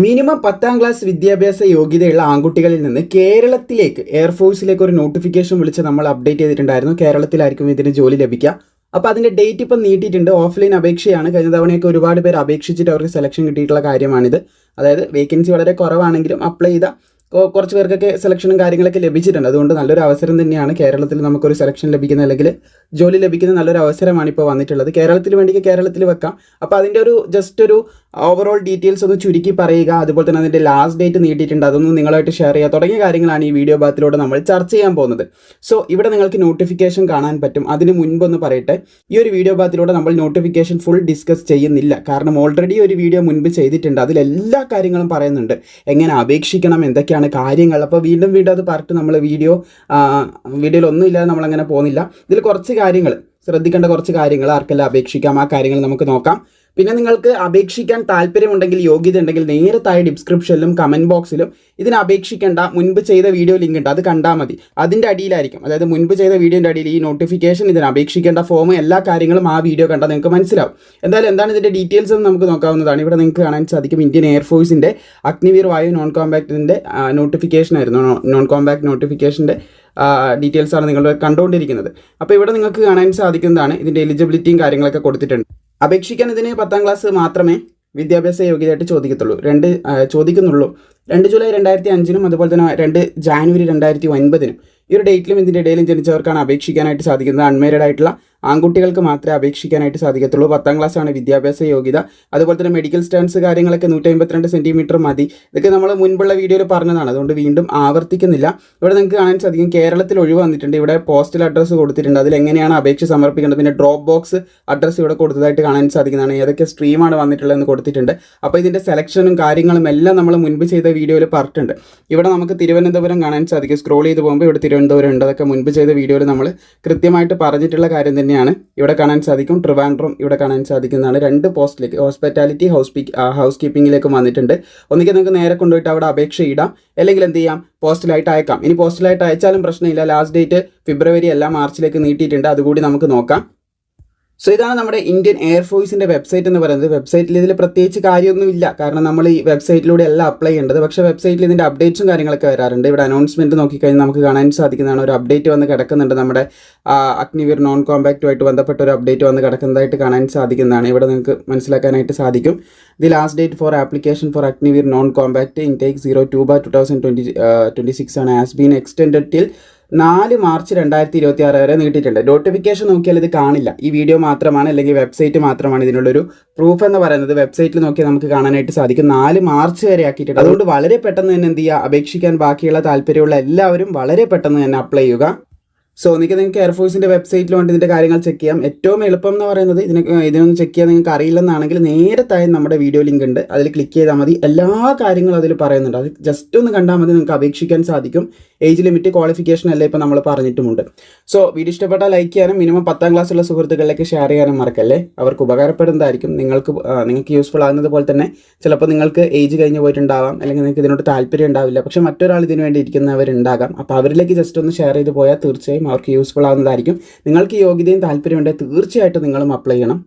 Minimum 10ാം class വിദ്യാഭ്യാസ യോഗ്യതയുള്ള ആൺകുട്ടികളിൽ നിന്ന് കേരളത്തിലേക്ക് എയർഫോഴ്സിലേക്ക് ഒരു നോട്ടിഫിക്കേഷൻ വിളിച്ച് നമ്മൾ അപ്ഡേറ്റ് ചെയ്തിട്ടുണ്ടായിരുന്നു. കേരളത്തിലായിരിക്കും ഇതിന് ജോലി ലഭിക്കുക. അപ്പോൾ അതിൻ്റെ ഡേറ്റ് ഇപ്പം നീട്ടിയിട്ടുണ്ട്. ഓഫ്ലൈൻ അപേക്ഷയാണ്. കഴിഞ്ഞ തവണയൊക്കെ ഒരുപാട് പേര് അപേക്ഷിച്ചിട്ട് അവർക്ക് സെലക്ഷൻ കിട്ടിയിട്ടുള്ള കാര്യമാണിത്. അതായത് വേക്കൻസി വളരെ കുറവാണെങ്കിലും അപ്ലൈ ചെയ്ത കുറച്ച് പേർക്കൊക്കെ സെലക്ഷനും കാര്യങ്ങളൊക്കെ ലഭിച്ചിട്ടുണ്ട്. അതുകൊണ്ട് നല്ലൊരു അവസരം തന്നെയാണ് കേരളത്തിൽ നമുക്കൊരു സെലക്ഷൻ ലഭിക്കുന്ന അല്ലെങ്കിൽ ജോലി ലഭിക്കുന്ന നല്ലൊരു അവസരമാണ് ഇപ്പോൾ വന്നിട്ടുള്ളത്. കേരളത്തിന് വേണ്ടി കേരളത്തിൽ വെക്കാം. അപ്പോൾ അതിൻ്റെ ഒരു ജസ്റ്റ് ഒരു ഓവറോൾ ഡീറ്റെയിൽസ് ഒന്ന് ചുരുക്കി പറയുക. അതുപോലെ തന്നെ അതിൻ്റെ ലാസ്റ്റ് ഡേറ്റ് നീട്ടിയിട്ടുണ്ട്, അതൊന്ന് നിങ്ങളായിട്ട് ഷെയർ ചെയ്യുക തുടങ്ങിയ കാര്യങ്ങളാണ് ഈ വീഡിയോ ഭാഗത്തിലൂടെ നമ്മൾ ചർച്ച ചെയ്യാൻ പോകുന്നത്. സോ ഇവിടെ നിങ്ങൾക്ക് നോട്ടിഫിക്കേഷൻ കാണാൻ പറ്റും. അതിന് മുൻപൊന്ന് പറയട്ടെ, ഈ ഒരു വീഡിയോ ഭാഗത്തിലൂടെ നമ്മൾ നോട്ടിഫിക്കേഷൻ ഫുൾ ഡിസ്കസ് ചെയ്യുന്നില്ല. കാരണം ഓൾറെഡി ഒരു വീഡിയോ മുൻപ് ചെയ്തിട്ടുണ്ട്. അതിലെല്ലാ കാര്യങ്ങളും പറയുന്നുണ്ട്, എങ്ങനെ അപേക്ഷിക്കണം, എന്തൊക്കെയാണ് കാര്യങ്ങൾ. അപ്പോൾ വീണ്ടും അത് പറഞ്ഞിട്ട് നമ്മൾ വീഡിയോയിൽ ഒന്നുമില്ലാതെ നമ്മളങ്ങനെ പോകുന്നില്ല. ഇതിൽ കുറച്ച് കാര്യങ്ങൾ ശ്രദ്ധിക്കേണ്ട കുറച്ച് കാര്യങ്ങൾ, ആർക്കെല്ലാം അപേക്ഷിക്കാം ആ കാര്യങ്ങൾ നമുക്ക് നോക്കാം. പിന്നെ നിങ്ങൾക്ക് അപേക്ഷിക്കാൻ താല്പര്യമുണ്ടെങ്കിൽ, യോഗ്യത ഉണ്ടെങ്കിൽ നേരെ താഴെ ഡിസ്ക്രിപ്ഷനിലും കമൻറ്റ് ബോക്സിലും ഇതിന് അപേക്ഷിക്കേണ്ട മുൻപ് ചെയ്ത വീഡിയോ ലിങ്ക് ഉണ്ട്, അത് കണ്ടാൽ മതി. അതിൻ്റെ അടിയിലായിരിക്കും, അതായത് മുൻപ് ചെയ്ത വീഡിയോൻ്റെ അടിയിൽ ഈ നോട്ടിഫിക്കേഷൻ, ഇതിന് അപേക്ഷിക്കേണ്ട ഫോം, എല്ലാ കാര്യങ്ങളും ആ വീഡിയോ കണ്ടാൽ നിങ്ങൾക്ക് മനസ്സിലാവും. എന്തായാലും എന്താണ് ഇതിൻ്റെ ഡീറ്റെയിൽസ് എന്ന് നമുക്ക് നോക്കാവുന്നതാണ്. ഇവിടെ നിങ്ങൾക്ക് കാണാൻ സാധിക്കും ഇന്ത്യൻ എയർഫോഴ്സിൻ്റെ അഗ്നിവീർ വായു നോൺ കോമ്പാക്റ്റിൻ്റെ നോട്ടിഫിക്കേഷൻ ആയിരുന്നു. നോൺ കോമ്പാക്ട് നോട്ടിഫിക്കേഷൻ്റെ ഡീറ്റെയിൽസാണ് നിങ്ങൾ കണ്ടുകൊണ്ടിരിക്കുന്നത്. അപ്പോൾ ഇവിടെ നിങ്ങൾക്ക് കാണാൻ സാധിക്കുന്നതാണ് ഇതിൻ്റെ എലിജിബിലിറ്റിയും കാര്യങ്ങളൊക്കെ കൊടുത്തിട്ടുണ്ട്. അപേക്ഷിക്കാൻ ഇതിന് 10ാം ക്ലാസ് മാത്രമേ വിദ്യാഭ്യാസ യോഗ്യതയായിട്ട് ചോദിക്കുന്നുള്ളൂ. 2 ജൂലൈ 2005 അതുപോലെ തന്നെ 2 ജാനുവരി 2009 ഈ ഒരു ഡേറ്റിലും ഇതിൻ്റെ ഇടയിലും ജനിച്ചവർക്കാണ് അപേക്ഷിക്കാനായിട്ട് സാധിക്കുന്നത്. അൺമാരീഡ് ആയിട്ടുള്ള ആൺകുട്ടികൾക്ക് മാത്രമേ അപേക്ഷിക്കാനായിട്ട് സാധിക്കത്തുള്ളൂ. 10ാം ക്ലാസ്സാണ് വിദ്യാഭ്യാസ യോഗ്യത. അതുപോലെ തന്നെ മെഡിക്കൽ സ്റ്റാൻസ് കാര്യങ്ങളൊക്കെ 152 സെൻറ്റിമീറ്റർ മതി. ഇതൊക്കെ നമ്മൾ മുൻപുള്ള വീഡിയോയിൽ പറഞ്ഞതാണ്, അതുകൊണ്ട് വീണ്ടും ആവർത്തിക്കുന്നില്ല. ഇവിടെ നിങ്ങൾക്ക് കാണാൻ സാധിക്കും കേരളത്തിൽ ഒഴിവ് വന്നിട്ടുണ്ട്. ഇവിടെ പോസ്റ്റൽ അഡ്രസ്സ് കൊടുത്തിട്ടുണ്ട്, അതിലെങ്ങനെയാണ് അപേക്ഷ സമർപ്പിക്കേണ്ടത്. പിന്നെ ഡ്രോപ്പ് ബോക്സ് അഡ്രസ്സ് ഇവിടെ കൊടുത്തതായിട്ട് കാണാൻ സാധിക്കുന്നതാണ്. ഏതൊക്കെ സ്ട്രീമാണ് വന്നിട്ടുള്ളതെന്ന് കൊടുത്തിട്ടുണ്ട്. അപ്പോൾ ഇതിൻ്റെ സെലക്ഷനും കാര്യങ്ങളും എല്ലാം നമ്മൾ മുൻപ് ചെയ്ത വീഡിയോയിൽ പറഞ്ഞിട്ടുണ്ട്. ഇവിടെ നമുക്ക് തിരുവനന്തപുരം കാണാൻ സാധിക്കും. സ്ക്രോൾ ചെയ്ത് പോകുമ്പോൾ ഇവിടെ തിരുവനന്തപുരം ഉണ്ട്. അതൊക്കെ മുൻപ് ചെയ്ത വീഡിയോയിൽ നമ്മൾ കൃത്യമായിട്ട് പറഞ്ഞിട്ടുള്ള കാര്യം തന്നെയാണ്. ഇവിടെ കാണാൻ സാധിക്കും ട്രിവാൻഡ്രം ഇവിടെ കാണാൻ സാധിക്കുന്നതാണ്. 2 പോസ്റ്റിലേക്ക് ഹോസ്പിറ്റാലിറ്റി ഹൗസ് കീപ്പിങ്ങിലേക്കും വന്നിട്ടുണ്ട്. ഒന്നിക്ക് നിങ്ങൾക്ക് നേരെ കൊണ്ടുപോയിട്ട് അവിടെ അപേക്ഷ ഇടാം, അല്ലെങ്കിൽ എന്ത് ചെയ്യാം, പോസ്റ്റലായിട്ട് അയക്കാം. ഇനി പോസ്റ്റലായിട്ട് അയച്ചാലും പ്രശ്നമില്ല. ലാസ്റ്റ് ഡേറ്റ് ഫെബ്രുവരി അല്ല, മാർച്ചിലേക്ക് നീട്ടിയിട്ടുണ്ട്. അതുകൂടി നമുക്ക് നോക്കാം. സോ ഇതാണ് നമ്മുടെ ഇന്ത്യൻ എയർഫോഴ്സിൻ്റെ വെബ്സൈറ്റ് എന്ന് പറയുന്നത്. വെബ്സൈറ്റിൽ ഇതിൽ പ്രത്യേകിച്ച് കാര്യമൊന്നുമില്ല, കാരണം നമ്മൾ ഈ വെബ്സൈറ്റിലൂടെ അല്ല അപ്ലൈ ചെയ്യേണ്ടത്. പക്ഷേ വെബ്സൈറ്റിൽ ഇതിൻ്റെ അപ്ഡേറ്റ്സും കാര്യങ്ങളൊക്കെ വരാറുണ്ട്. ഇവിടെ അനൗൺസ്മെൻറ്റ് നോക്കിക്കഴിഞ്ഞാൽ നമുക്ക് കാണാൻ സാധിക്കുന്നതാണ്, ഒരു അപ്ഡേറ്റ് വന്ന് കിടക്കുന്നുണ്ട്. നമ്മുടെ അഗ്നിവീർ നോൺ കോമ്പാക്റ്റുമായിട്ട് ബന്ധപ്പെട്ട ഒരു അപ്ഡേറ്റ് വന്ന് കിടക്കുന്നതായിട്ട് കാണാൻ സാധിക്കുന്നതാണ്. ഇവിടെ നിങ്ങൾക്ക് മനസ്സിലാക്കാനായിട്ട് സാധിക്കും. The last date for application for Agniveer non compact intake 02/2026 ആണ്. Has been extended till 4 March 2026 വരെ നീട്ടിയിട്ടുണ്ട്. നോട്ടിഫിക്കേഷൻ നോക്കിയാൽ ഇത് കാണില്ല. ഈ വീഡിയോ മാത്രമാണ്, അല്ലെങ്കിൽ വെബ്സൈറ്റ് മാത്രമാണ് ഇതിനുള്ളൊരു പ്രൂഫ് എന്ന് പറയുന്നത്. വെബ്സൈറ്റിൽ നോക്കിയാൽ നമുക്ക് കാണാനായിട്ട് സാധിക്കും 4 മാർച്ച് വരെ ആക്കിയിട്ടുണ്ട്. അതുകൊണ്ട് വളരെ പെട്ടെന്ന് തന്നെ എന്ത് ചെയ്യുക, അപേക്ഷിക്കാൻ ബാക്കിയുള്ള താല്പര്യമുള്ള എല്ലാവരും വളരെ പെട്ടെന്ന് തന്നെ അപ്ലൈ ചെയ്യുക. സോ നിങ്ങൾക്ക് എയർഫോഴ്സിൻ്റെ വെബ്സൈറ്റിൽ വേണ്ടി ഇതിൻ്റെ കാര്യങ്ങൾ ചെക്ക് ചെയ്യാം. ഏറ്റവും എളുപ്പം എന്ന് പറയുന്നത് ഇതിനൊന്ന് ചെക്ക് ചെയ്യാൻ നിങ്ങൾക്ക് അറിയില്ലെന്നാണെങ്കിൽ നേരെ താഴെ നമ്മുടെ വീഡിയോ ലിങ്ക് ഉണ്ട്, അതിൽ ക്ലിക്ക് ചെയ്താൽ മതി. എല്ലാ കാര്യങ്ങളും അതിൽ പറയുന്നുണ്ട്. അത് ജസ്റ്റ് ഒന്ന് കണ്ടാൽ മതി, നിങ്ങൾക്ക് അപേക്ഷിക്കാൻ സാധിക്കും. ഏജ് ലിമിറ്റ്, ക്വാളിഫിക്കേഷൻ എല്ലാം ഇപ്പോൾ നമ്മൾ പറഞ്ഞിട്ടുമുണ്ട്. സോ വീഡിയോ ഇഷ്ടപ്പെട്ടാൽ ലൈക്ക് ചെയ്യാനും മിനിമം 10ാം ക്ലാസ്സുള്ള സുഹൃത്തുക്കളിലേക്ക് ഷെയർ ചെയ്യാനും മറക്കല്ലേ. അവർക്ക് ഉപകാരപ്പെടുന്നതായിരിക്കും. നിങ്ങൾക്ക് യൂസ്ഫുൾ ആകുന്നത് പോലെ തന്നെ ചിലപ്പോൾ നിങ്ങൾക്ക് ഏജ് കഴിഞ്ഞ് പോയിട്ടുണ്ടാവാം, അല്ലെങ്കിൽ നിങ്ങൾക്ക് ഇതിനോട് താല്പര്യം ഉണ്ടാവില്ല, പക്ഷേ മറ്റൊരാൾ ഇതിനു വേണ്ടി ഇരിക്കുന്നവരുണ്ടാകാം. അപ്പോൾ അവരിലേക്ക് ജസ്റ്റ് ഒന്ന് ഷെയർ ചെയ്ത് പോയാൽ തീർച്ചയായും അവർക്ക് യൂസ്ഫുൾ ആവുന്നതായിരിക്കും. നിങ്ങൾക്ക് യോഗ്യതയും താല്പര്യമുണ്ടെങ്കിൽ തീർച്ചയായിട്ടും നിങ്ങളും അപ്ലൈ ചെയ്യണം.